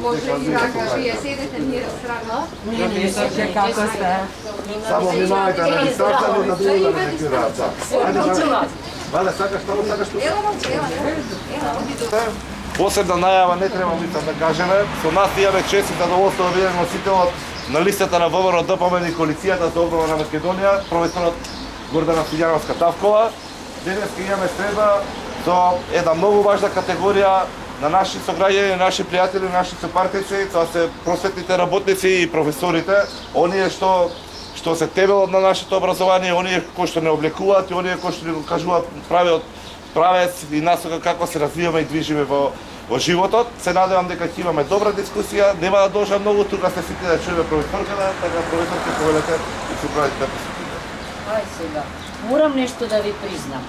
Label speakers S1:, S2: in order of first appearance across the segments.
S1: Може и така, вие седете, ние разправно.
S2: Професорче, како сте?
S3: Само внимавајте на дистанца, но да било да не секираат. Вале, сакаш таму, сакаш тука.
S1: Ела, момче, ела.
S3: Посебна најава не треба мислам да кажеме. Со нас имаме чест и задоволство да бидеме носителот на листата на ВМРО ДПМН и коалицијата за обнова на Македонија, професорот Гордана Силјановска-Тавкова. Денес имаме среда со една многу важна категорија на наши сограѓани, наши пријатели, наши сопартици, тоа се просветните работници и професорите, оние што се тебелот на нашето образование, оние кои што не облекуваат и оние кои што ни кажуваат правец и насока како се развиваме и движиме во животот. Се надевам дека ќе имаме добра дискусија, нема да должам многу, тука сте сите да чуеме професорката, така професорке повелете и се правите да посетите.
S2: Ај сега, морам нешто да ви признам.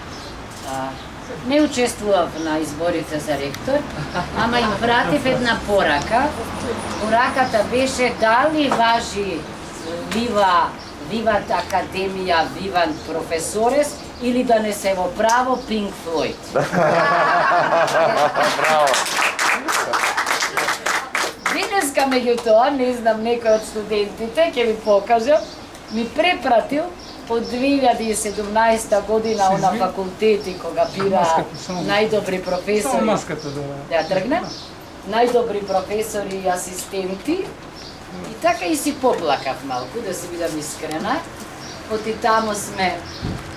S2: Не учествував на изборите за ректор, ама им пратив една порака. Пораката беше дали важи Виват Академија, Виват Професорес, или да не се во право Пинк Флойд.
S3: Браво!
S2: Денеска, меѓутоа, не знам, некој од студентите, ќе ви покажам, ми препратил од 2017 година на факултети, кога бира најдобри професори. Да тргне? Најдобри професори и асистенти. И така и си поплакав малку, да се бидам искрена. Оти тамо сме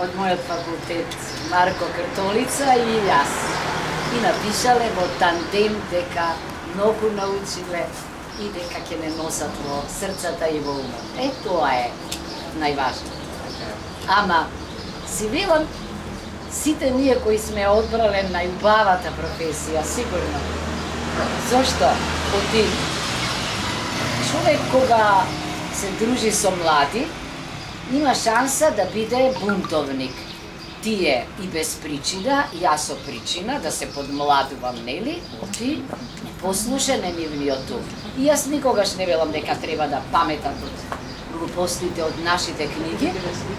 S2: од мојот факултет Марко Кртолица и јас. И напишале во тандем дека многу научиле и дека ќе не носат во срцата и во умот. Тоа е најважно. Ама, си велам, сите ние кои сме одбрале најубавата професија, сигурно. Зошто? Оти човек кога се дружи со млади, има шанса да биде бунтовник. Тие и без причина, јас со причина, да се подмладувам, нели? Ти послушане нивниот дух. И јас никогаш не велам дека треба да паметат од глупостите од нашите книги,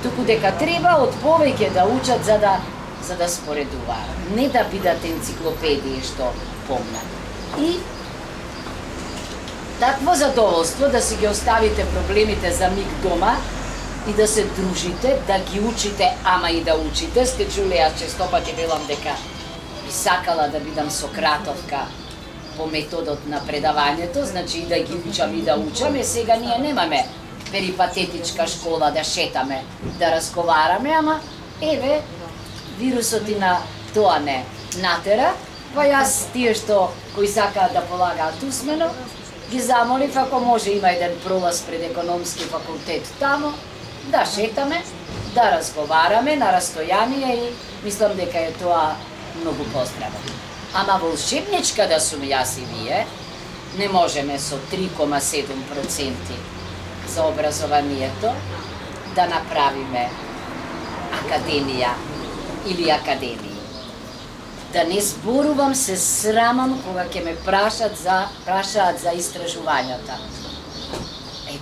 S2: туку дека треба од повеќе да учат за да споредуваат. Не да бидат енциклопедии што помнат. И такво задоволство да си ги оставите проблемите за миг дома и да се дружите, да ги учите, ама и да учите. Сте чули, јас честопати велам дека би сакала да бидам Сократовка по методот на предавањето, значи и да ги учам и да учам. Сега ние немаме перипатетичка школа да шетаме, да разговараме, ама еве, вирусот и на тоа не натера, па јас тие што кои сакаат да полагаат усмено, ги замолив ако може има еден пролаз пред економски факултет тамо, да шетаме, да разговараме на растојание и мислам дека е тоа многу поздраво. Ама волшебничка да сум јас и вие, не можеме со 3,7% за образованието да направиме академија или академии. Да не зборувам, се срамам кога ќе ме прашаат за истражувањата.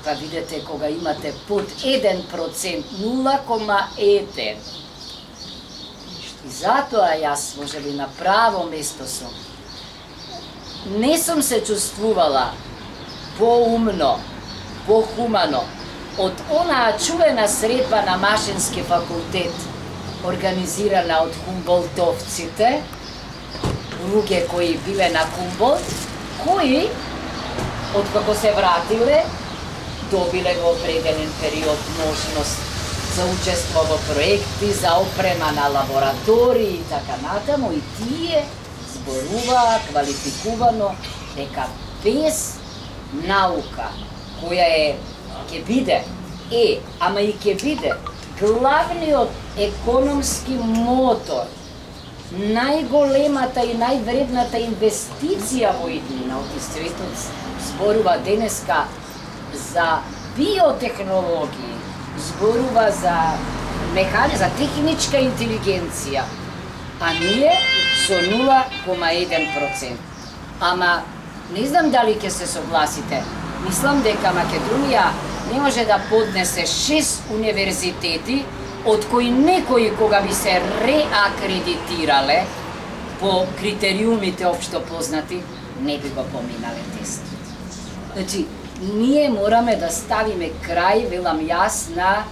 S2: Па видете, кога имате под 1%, 0,1%. И затоа јас можеби на право место сум. Не сум се чувствувала поумно, похумано од онаа чувена средба на Машински факултет, организирана од хумболтовците, луѓе кои биле на Хумболт, кои, откако се вратиле, добиле во определен период можност за учество во проекти, за опрема на лаборатории и така натаму, и тие зборуваа квалификувано дека без наука, која ќе биде, ама и ќе биде главниот економски мотор, најголемата и највредната инвестиција во иднина, од светот зборува денеска за биотехнологии, зборува за за техничка интелигенција, а ние со 0,1%. Ама не знам дали ќе се согласите. Мислам дека Македонија не може да поднесе 6 универзитети од кои некои кога би се реакредитирале по критериумите општо познати, не би го поминале тестот. Значи, ние мораме да ставиме крај, велам јас, на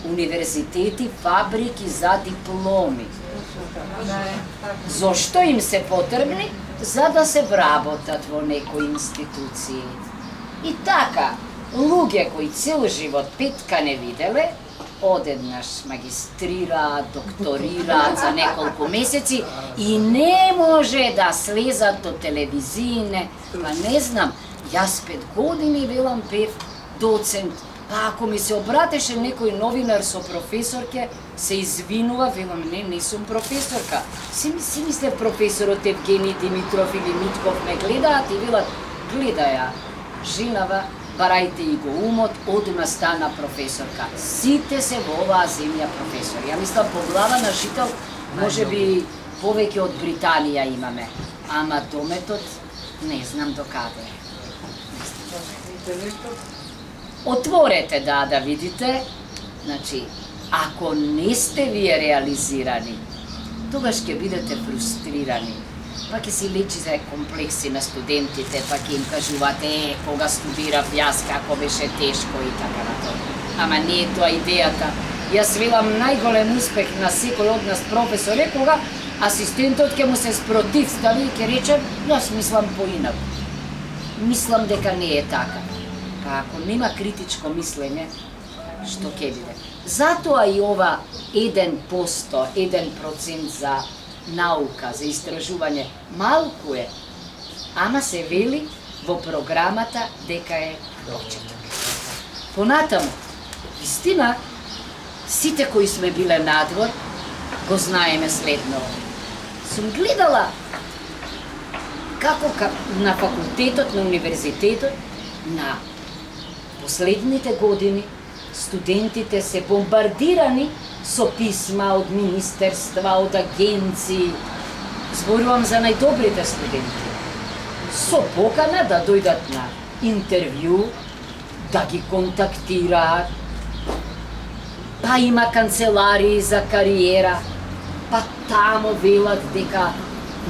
S2: универзитети, фабрики за дипломи. Зошто им се потребни? За да се вработат во некои институции. И така, луѓе кои цел живот петка не виделе, одеднаш магистрираат, докторираат за неколку месеци и не може да слезат до телевизијне, па не знам, јас 5 години велам пев доцент, па ако ми се обратеше некој новинар со професорке, се извинува, велам не сум професорка. Си мислев професорот Евгений Димитров или Митков ме гледаат и велат, гледај ја, женава, барајте и го умот, одма стана професорка. Сите се во оваа земја професори. Ја мислам, по глава на жител, може би повеќе од Британија имаме. Ама дометот, не знам до каде е. Отворете да видите, значи, ако не сте вие реализирани, тогаш ќе бидете фрустрирани. Па ќе си лечите комплекси на студентите, па ќе им кажувате, кога студирав јас, како беше тешко и така натаму. Ама не е тоа идејата. Јас велам најголем успех на секој од нас професор е кога асистентот ќе му се спротивстави и ќе рече, јас мислам поинаку. Мислам дека не е така. Па ако нема критичко мислење, што ќе биде? Затоа и ова 1%, 1% за наука, за истражување, малку е, ама се вели во програмата дека е почеток. Понатаму, вистина, сите кои сме биле надвор, го знаеме следно. Сум гледала како на факултетот, на универзитетот, на последните години, студентите се бомбардирани со писма од министерства, од агенции. Зборувам за најдобрите студенти. Со покана да дојдат на интервју, да ги контактираат. Па има канцеларии за кариера, па тамо велат дека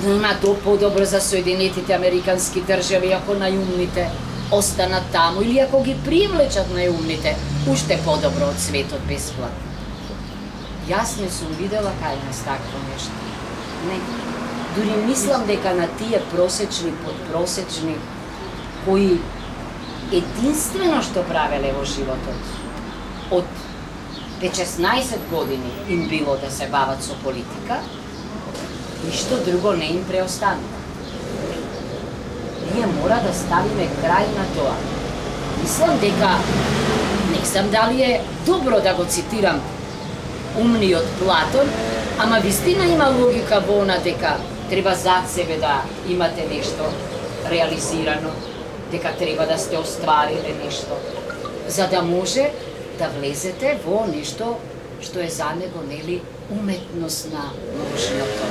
S2: нема подобро за Соединетите Американски држави ако најумните останат таму или ако ги привлечат најумните, уште подобро од светот бесплатно. Јас не сум видела кај нас такво нешто. Не. Дури мислам дека на тие просечни, подпросечни, кои единствено што правеле во животот, од 15-16 години им било да се бават со политика, ништо друго не им преостанува. Ние мора да ставиме крај на тоа. Мислам дека, не знам дали е добро да го цитирам умниот Платон, ама вистина има логика во она дека треба зад себе да имате нешто реализирано, дека треба да сте оствариле нешто, за да може да влезете во нешто што е за него, нели, уметност на можното.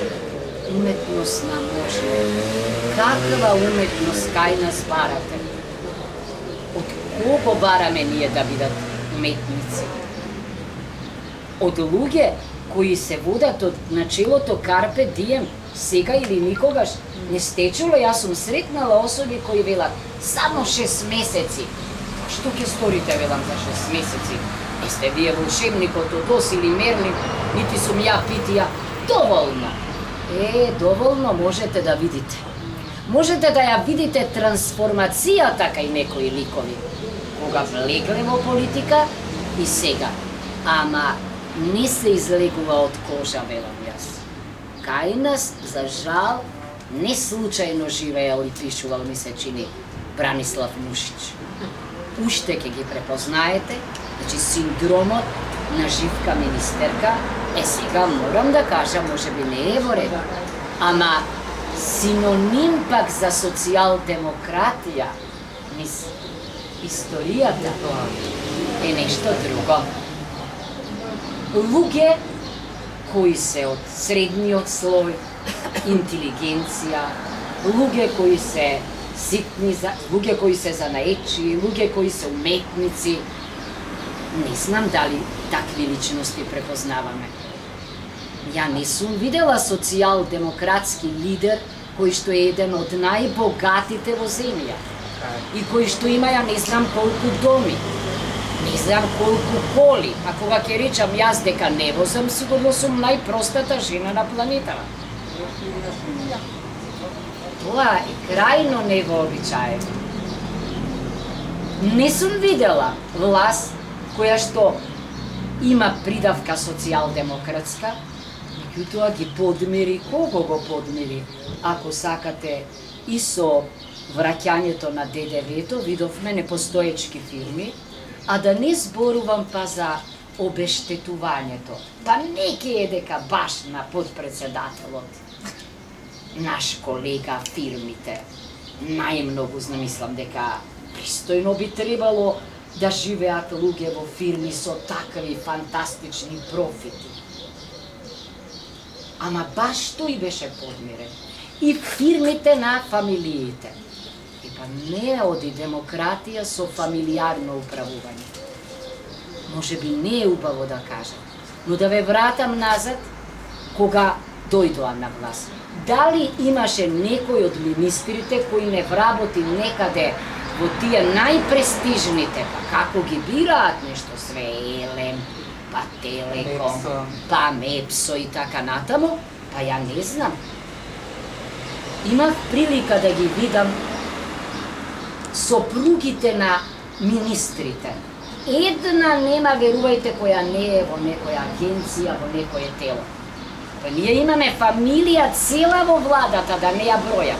S2: Уметност на можното. Каква уметност кај нас барате? Од кого бараме ние да бидат уметници? Од луѓе кои се водат од начелото Карпе Дием, сега или никогаш. Не сте чуле, јас сум сретнала особи кои велат само 6 месеци. Што ќе сторите, велам, за 6 месеци? Не сте вие волшебникот од Ос или Мерлин, нити сум ја Питија. Доволно. Доволно можете да видите. Можете да ја видите трансформацијата кај некои ликови, кога влегле во политика и сега. Ама не се излегува од кожа, велам јас. Кај нас, за жал, не случајно живеел и пишувал, ми се чини, Бранислав Нушич. Уште ќе ги препознаете, значи синдромот на Живка министерка, сега морам да кажам, може би не е во ред, ама синоним пак за социјалдемократија, низ историјата, е нешто друго. Луѓе кои се од средниот слој, интелигенција, луѓе кои се ситни, луѓе кои се занаечи, луѓе кои се уметници, Не знам дали такви личности препознаваме. Ја не сум видела социјал-демократски лидер кој што е еден од најбогатите во земја и кој што има ја не знам колку доми, не знам колку коли, а кога ќе речам јас дека не возам, сигурно сум најпростата жена на планетава. Тоа е крајно невообичаено. Не сум видела власт која што има придавка социјал-демократска, меѓутоа ги подмири, кого го подмири? Ако сакате и со враќањето на ДДВ-то, видовме непостоечки фирми, а да не зборувам па за обештетувањето. Па не ке е дека баш на подпредседателот, наш колега фирмите, најмногу мислам дека пристојно би требало да живеат луѓе во фирми со такви фантастични профити. Ама баш тој беше подмирен. И фирмите на фамилиите. И па не оди демократија со фамилиарно управување. Може би не е убаво да кажам, но да ве вратам назад кога дојдоа на власт. Дали имаше некој од министрите кој не вработи некаде во тие најпрестижните, па како ги бираат нешто све, Елем, па Телеком, па Мепсо и така натаму, па ја не знам. Имав прилика да ги видам сопругите на министрите. Една нема, верувајте, која не е во некоја агенција, во некоје тело. Па ние имаме фамилија цела во владата, да не ја бројам.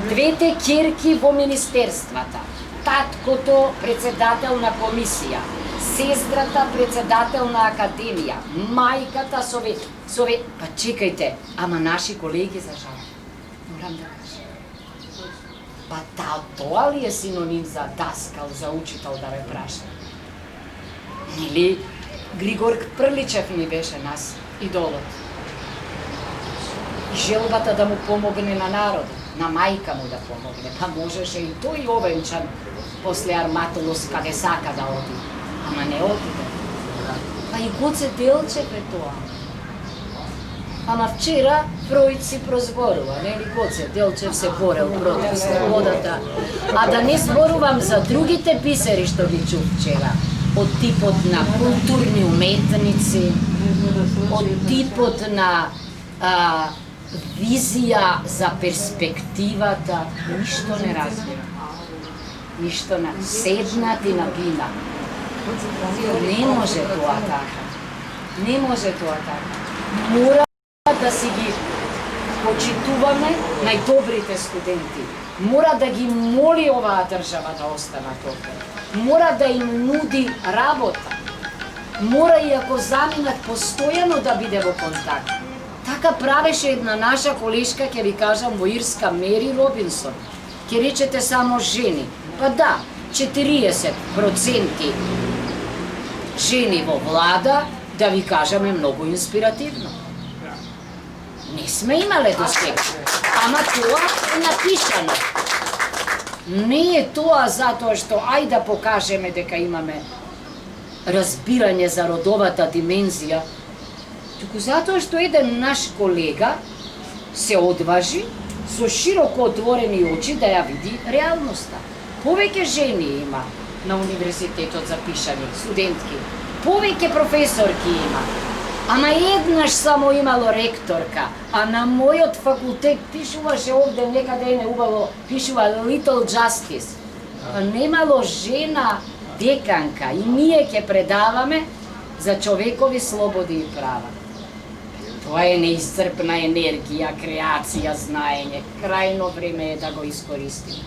S2: Двете ќерки во министерствата, таткото председател на комисија, сестрата председател на академија, мајката сове... Па чекајте, ама наши колеги за жал. Морам да кажам. Па тоа ли е синоним за даскал, за учител да ве праша? Или Григор Прличев ми беше нас идолот. И желбата да му помогне на народот, на мајка му да помогне, па можеше и тој овенчан после Арматолос каде сака да оди, ама не отиде. Па и Гоце Делчев е тоа. Ама вчера Фројд си прозборува, нели Гоце Делчев се борел против слободата, а да не зборувам за другите писари што ги чув вчера, од типот на културни уметници, од типот на визија за перспективата, ништо не разбира. Ништо не седнат и набина. Не може тоа така. Не може тоа така. Мора да си ги почитуваме најдобрите студенти. Мора да ги моли оваа држава да останат овде. Мора да им нуди работа. Мора и ако заминат постојано да биде во контакт. Така правеше една наша колешка, ќе ви кажам, во Ирска, Мери Робинсон. Ќе речете само жени. Па да, 40% жени во влада, да ви кажаме, многу инспиративно. Не сме имале до сега. Ама тоа е напишано. Не е тоа затоа што ајде да покажеме дека имаме разбирање за родовата димензија, туку затоа што еден наш колега се одважи со широко отворени очи да ја види реалноста. Повеќе жени има на универзитетот запишани, студентки, повеќе професорки има, ама еднаш само имало ректорка, а на мојот факултет пишуваше овде некаде не убаво, пишува Little Justice. Немало жена деканка и ние ќе предаваме за човекови слободи и права. Тоа е неисцрпна енергија, креација, знаење. Крајно време е да го искористиме.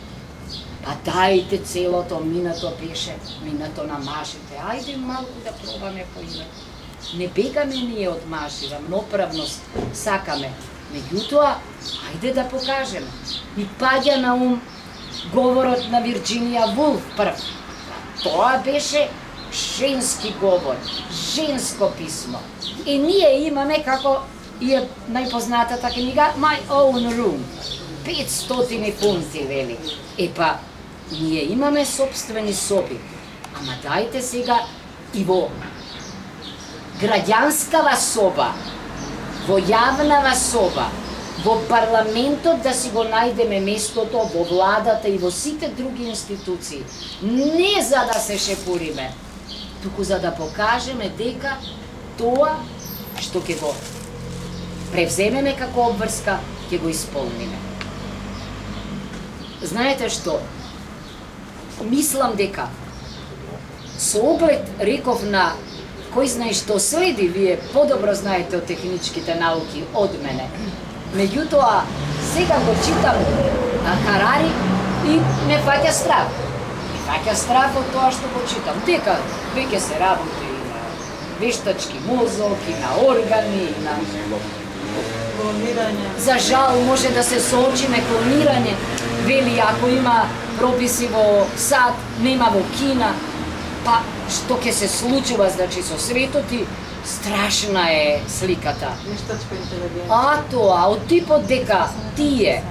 S2: Па дајте целото, минато беше, минато на мажите. Ајде малку да пробаме по името. Не бегаме ние од мажива, ноправност сакаме. Меѓутоа, ајде да покажеме. Ми паѓа на ум говорот на Вирџинија Вулф прв. Тоа беше женски говор, женско писмо. И ние имаме, како и е најпознатата книга, My Own Room. 500 фунти, вели. Епа, ние имаме собствени соби. Ама дајте сега и во граѓанскава соба, во јавнава соба, во парламентот да си го најдеме местото, во владата и во сите други институции. Не за да се шепуриме, туку за да покажеме дека тоа што ќе го превземеме како обврска, ќе го исполниме. Знаете што? Мислам дека со оглед, реков, на кој знае што следи, вие подобро знаете од техничките науки од мене. Меѓутоа, сега го читам Харари и ме фаќа страв. Ме фаќа страв од тоа што го читам. Дека веќе се работи и на вештачки мозок, и на органи, и на клонирање. За жал може да се соочиме клонирање. Вели, ако има прописи во САД, нема во Кина, па што ќе се случува, значи, со светот и страшна е сликата.
S4: Вештачка интелигенција.
S2: А тоа, од типот дека тие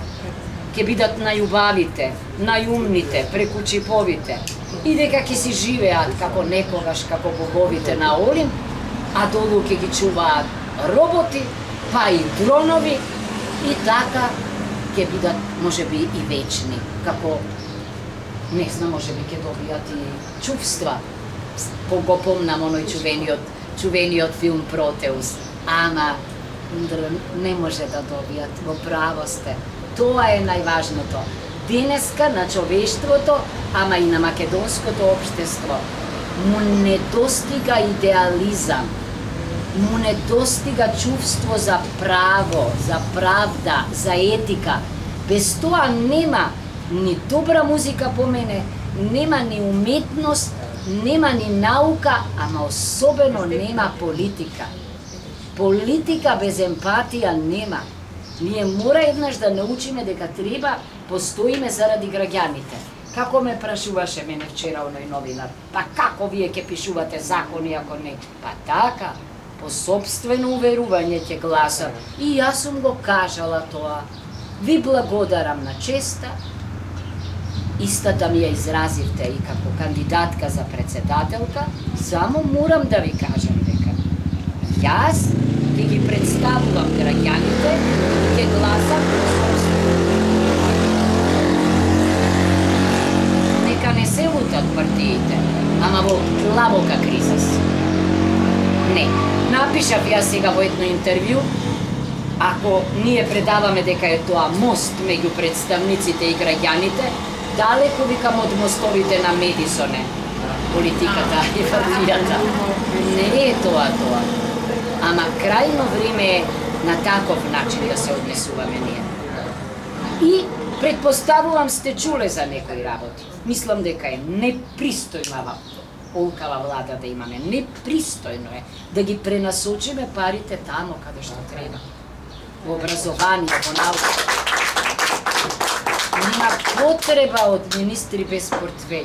S2: ќе бидат најубавите, најумните, преку чиповите, и дека ќе си живеат како некогаш, како боговите на Олим, а долу ќе ги чуваат роботи, па и дронови, и така ќе бидат, можеби, и вечни, како, не знам, можеби ќе добијат и чувства. Го помнам оној чувениот филм Протеус, ама не може да добијат, во право сте. Тоа е најважното. Денеска на човештвото, ама и на македонското општество, му недостига идеализам, му недостига чувство за право, за правда, за етика. Без тоа нема ни добра музика по мене, нема ни уметност, нема ни наука, ама особено нема политика. Политика без емпатија нема. Ние мора еднаш да научиме дека треба постоиме заради граѓаните. Како ме прашуваше мене вчера оној новинар, па како вие ќе пишувате закони ако не? Па така, по собствено уверување ќе гласам. И јас сум го кажала тоа. Ви благодарам на честа, истата ми ја изразивте и како кандидатка за председателка, само морам да ви кажам дека јас ќе ги представувам граѓаните и ќе гласам по собствено. Нека не се лутат партиите, ама во длабока криза си. Не, напишав јас сега во едно интервју, ако ние предаваме дека е тоа мост меѓу представниците и граѓаните, далеко викам од мостовите на Медисоне, политиката и партијата. Не е тоа. Ама крајно време е на таков начин да се однесуваме ние. И предпоставувам сте чуле за некои работи. Мислам дека е непристојна олкава влада да имаме. Непристојно е да ги пренасочиме парите тамо каде што треба. Во образование, во наука. Нема потреба од министри без портфеј.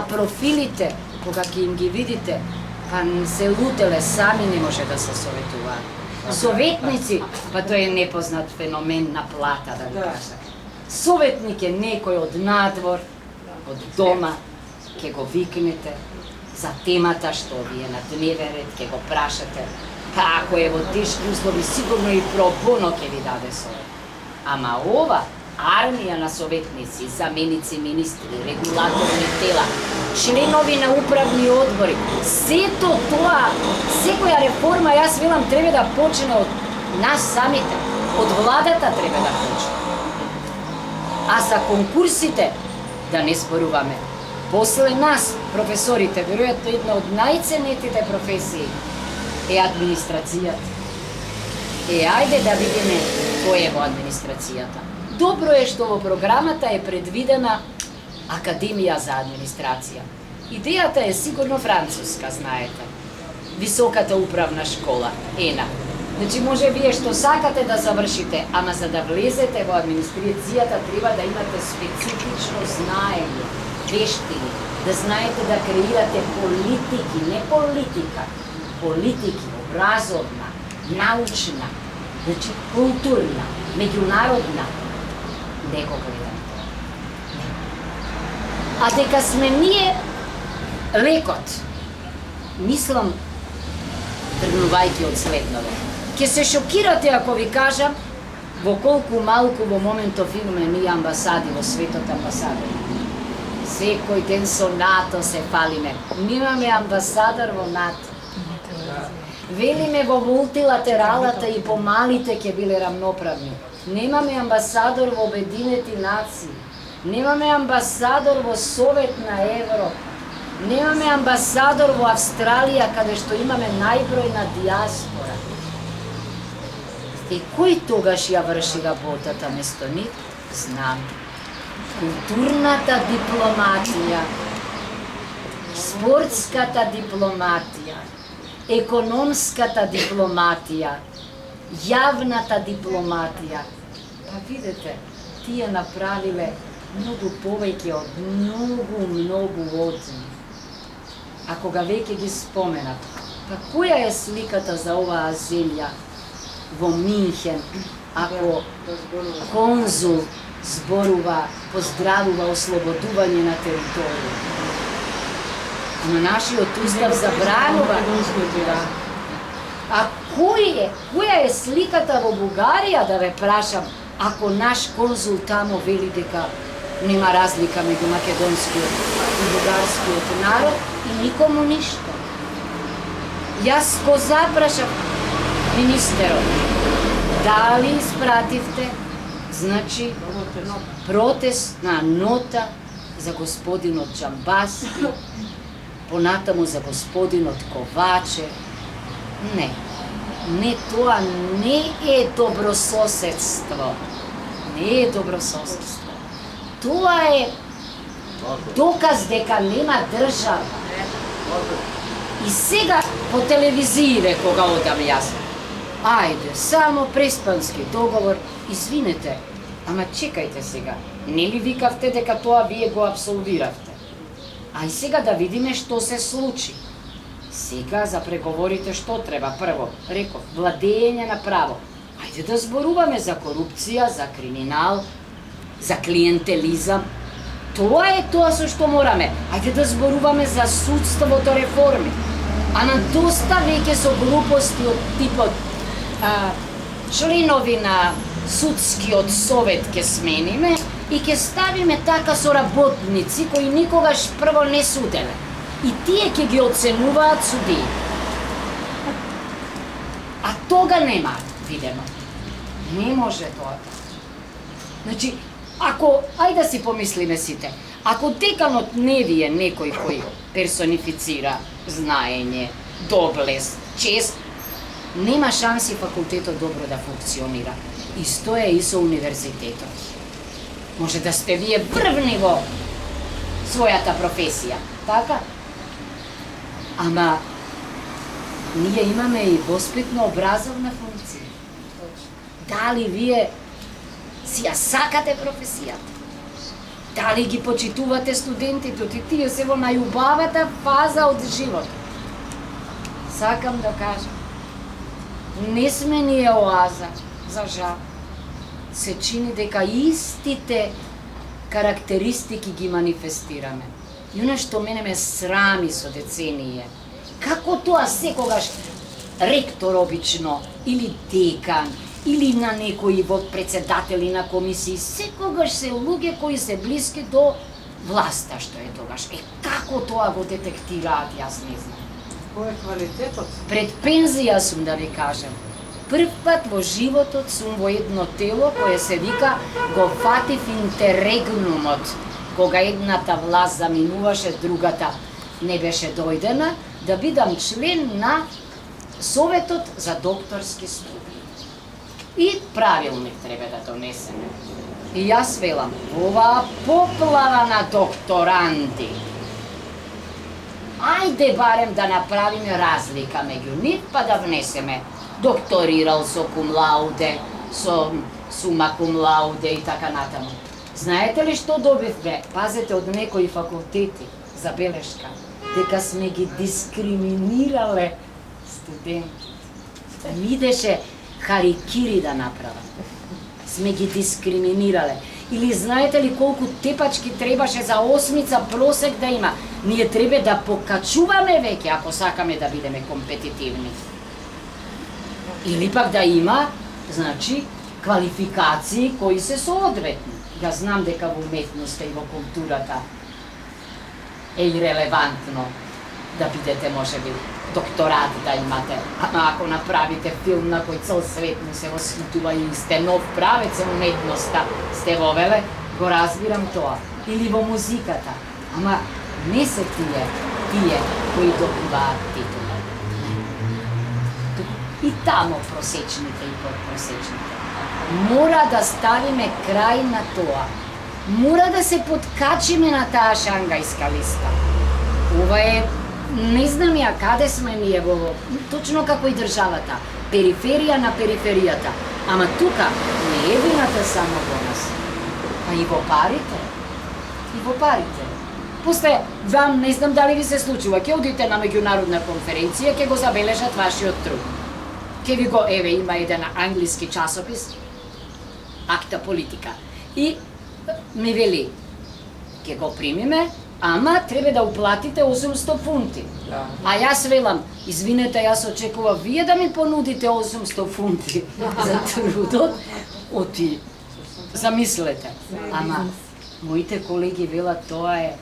S2: Профилите, кога ќе им ги видите, па се лутеле, сами не може да се советуваат. Советници, па тој е непознат феномен на плата, да ви кажа. Советник е некој од надвор, од дома, ќе го викнете за темата што ви е на дневен ред, ќе го прашате, па ако е во тешки услови, сигурно и про боно ќе ви даде совет. Ама ова, армија на советници, заменици министри, регулаторни тела, членови на управни одбори, сето тоа, секоја реформа, јас велам, треба да почне од нас самите, од владата треба да почне. А за конкурсите, да не споруваме, после нас, професорите, веројатно една од најценетите професии е администрацијата. Ајде да видиме кој е во администрацијата. Добро е што во програмата е предвидена Академија за администрација. Идејата е сигурно француска, знаете. Високата управна школа, ЕНА. Значи може вие што сакате да завршите, ама за да влезете во администрацијата треба да имате специфично знаење, вештини, да знаете да креирате политики, не политика, политики, образовна, научна, значи културна, меѓународна, не го гледам. А дека сме ние лекот, мислам, тргнувајќи од следнове. Ке се шокирате ако ви кажам во колку малку во моментов имаме ние амбасади во светот амбасадори. Секој ден со НАТО се фалиме. Немаме амбасадор во НАТО. Велиме во мултилатералата и помалите ќе биле рамноправни. Немаме амбасадор во Обединети нации. Немаме амбасадор во Совет на Европа. Немаме амбасадор во Австралија, каде што имаме најбројна диаспора. И кој тогаш ја врши работата место нив? Знам. Културната дипломатија, спортската дипломатија, економската дипломатија, јавната дипломатија. Па видете, тие направиле многу повеќе од многу одзни. А кога веќе ги споменат, па која е сликата за оваа земја во Минхен, ако конзул зборува, поздравува ослободување на територија? Ама нашиот устав забранува. А која е сликата во Бугарија, да ве прашам, ако наш конзул тамо вели дека нема разлика меѓу македонскиот и бугарскиот народ и никому ништо? Јас го запрашав министерот, дали испративте, значи, протестна нота за господинот Джамбаски, понатаму за господинот Коваче? Не, тоа не е добрососедство. Не е добрососедство. Тоа е доказ дека нема држава. И сега по телевизиите кога одам јас, ајде, само преспански договор, извинете, ама чекајте сега, нели викавте дека тоа вие го абсолвиравте? Ај сега да видиме што се случи. Сега за преговорите што треба? Прво, реков, владење на право. Ајде да зборуваме за корупција, за криминал, за клиентелизам. Тоа е тоа со што мораме. Ајде да зборуваме за судството реформи. А на доста веќе со глупости од типот членови на судскиот совет ке смениме и ке ставиме така со работници кои никогаш прво не суделе. И тие ќе ги оценуваат судии. А тога нема, видено. Не може тоа. Значи, ако, ајде да си помислиме сите, ако деканот не ви е некој кој персонифицира знаење, доблест, чест, нема шанси факултетот добро да функционира. Исто е и со универзитетот. Може да сте вие врвни во својата професија, така? Ама, ние имаме и воспитно-образовна функција. Дали вие си ја сакате професијата? Дали ги почитувате студентите? Тие се во најубавата фаза од живот. Сакам да кажам, не сме ние оаза, за жал. Се чини дека истите карактеристики ги манифестираме. И оно што мене ме срами со деценije, како тоа секогаш ректор обично, или декан, или на некои во председатели на комисии, секогаш се луѓе кои се блиски до власта што е тогаш. Како тоа го детектираат, јас не знам.
S4: Кој е квалитетот?
S2: Пред пензија сум, да ви кажам. Прв пат во животот сум во едно тело кое се вика го фатив интеррегнумот. Кога едната власт заминуваше, другата не беше дојдена, да бидам член на Советот за докторски студии. И правилник треба да донесеме. И јас велам, оваа поплава на докторанти, ајде барем да направиме разлика меѓу нив, па да внесеме докторирал со кум лауде, со сума кум лауде и така натаму. Знаете ли што добивме? Пазете, од некои факултети, забелешка, дека сме ги дискриминирале студенти. Ми идеше харикири да направат. Сме ги дискриминирале. Или знаете ли колку тепачки требаше за осмица просек да има? Ние треба да покачуваме веќе ако сакаме да бидеме компетитивни. Или пак да има, значи, квалификации кои се соодветни. Ја знам дека во уметноста и во културата е ирелевантно да бидете, можеби, докторат да имате, ама ако направите филм на кој цел свет му се восхитува и сте нов правец за уметноста, сте вовеле, го разбирам тоа. Или во музиката, ама не се тие кои добиваат титула. И тамо просечните и подпросечните. Мора да ставиме крај на тоа. Мора да се подкачиме на таа шангајска листа. Ова е, не знам ја каде сме ние во, точно како и државата, периферија на периферијата. Ама тука не е вината само во нас, а и во парите. И во парите. После, вам не знам дали ви се случува, ќе одите на меѓународна конференција, ќе го забележат вашиот труд. Ќе ви го, еве, има еден англиски часопис, Акта политика. И ми вели, ќе го примиме, ама треба да уплатите 800 фунти. А јас велам, извинете, јас очекував вие да ми понудите 800 фунти за трудот. Оти, замислете. Ама, моите колеги велат, тоа е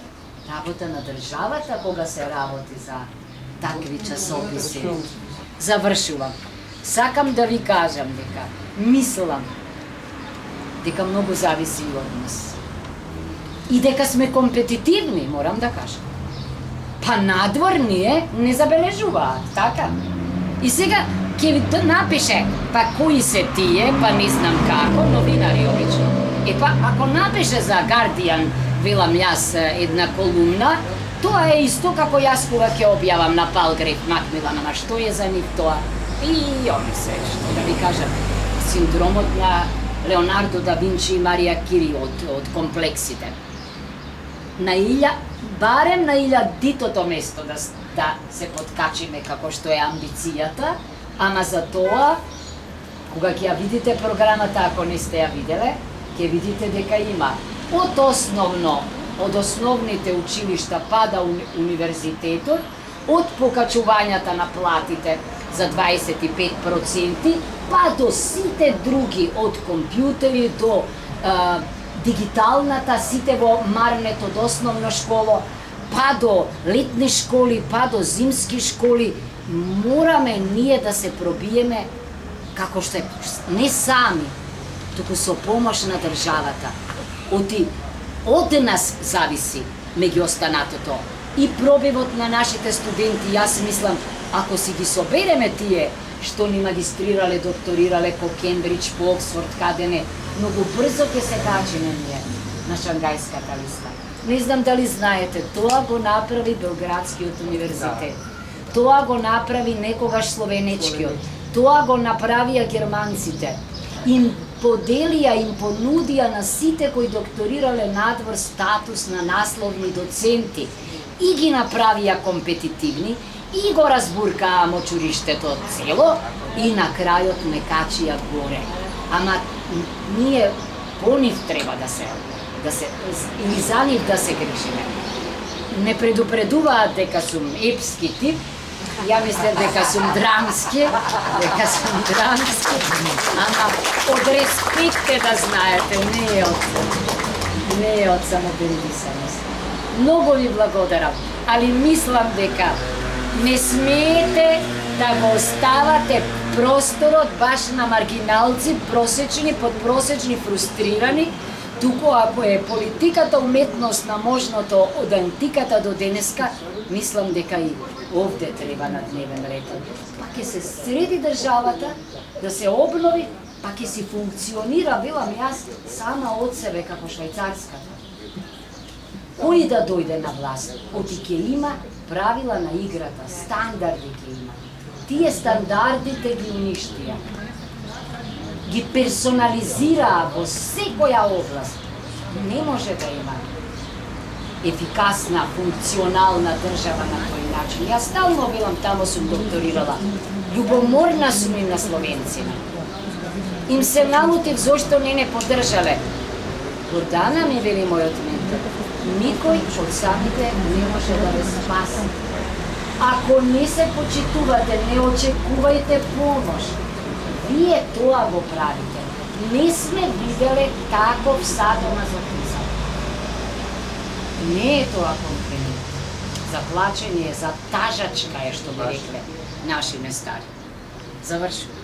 S2: работа на државата кога се работи за такви часописи. Завршувам. Сакам да ви кажам дека, мислам, дека многу зависи и од нас. И дека сме компетитивни, морам да кажам. Па надвор ние не забележуваат, така? И сега ќе ви напише, па кои се тие, па не знам како, новинари обично. Па ако напише за Guardian, велам јас една колумна, тоа е исто како јас кога ќе објавам на Палгрейв Макмилан, ама што е за нив тоа? И они се, што да ви кажам, синдромот на Леонардо да Винчи и Марија Кири од комплексите. Барем на 1000-тото место да се подкачиме како што е амбицијата, ама за тоа, кога ќе ја видите програмата, ако не сте ја виделе, ќе видите дека има од основните училишта па до универзитетот, од покачувањата на платите за 25%, па до сите други, од компјутери до дигиталната, сите во марнет од основна школа, па до летни школи, па до зимски школи, мораме ние да се пробиеме како што е, не сами, туку со помош на државата. Од нас зависи меѓу останатото и пробивот на нашите студенти. Јас мислам, ако си ги собереме тие што ни магистрирале, докторирале по Кембридж, по Оксфорд, каде не, многу брзо ќе се качиме ние на шангајската листа. Не знам дали знаете, тоа го направи Белградскиот универзитет. Тоа го направи некогаш словенечкиот. Тоа го направија германците. Им поделија, им понудија на сите кои докторирале надвор статус на насловни доценти и ги направија компетитивни и го разбуркаа мочуриштето цело и на крајот не качија горе. Ама ние по нив треба да се или за нив да се грижиме. Не предупредуваат дека сум епски тип, ја мислам дека сум драмски, ама од респект да знаете, не е од самопередисаност. Многу ви благодарам, али мислам дека не смеете да го оставате просторот баш на маргиналци, просечни, подпросечни, фрустрирани, туку ако е политиката уметност на можното од антиката до денеска, мислам дека и овде треба на дневен ред. Па ќе се среди државата, да се обнови, па ќе си функционира, велам јас, сама од себе како швајцарската. Кој да дојде на власт, оти ќе има правила на играта, стандарди ќе има. Тие стандардите ги уништија. Ги персонализираа во секоја област. Не може да има ефикасна, функционална држава на тој начин. Јас стално велам, тамо сум докторирала. Љубоморна сум им на словенцина. Им се налутив зошто не подржале. Гордана ми вели мојот ментор. никој од самите не може да ве спаси. Ако не се почитувате, не очекувајте помош. Вие тоа го правите. Не сме виделе таков садомазохизам. Не е тоа комплимент. За плачење, за тажачка е, што би рекле наши местари. Завршувам.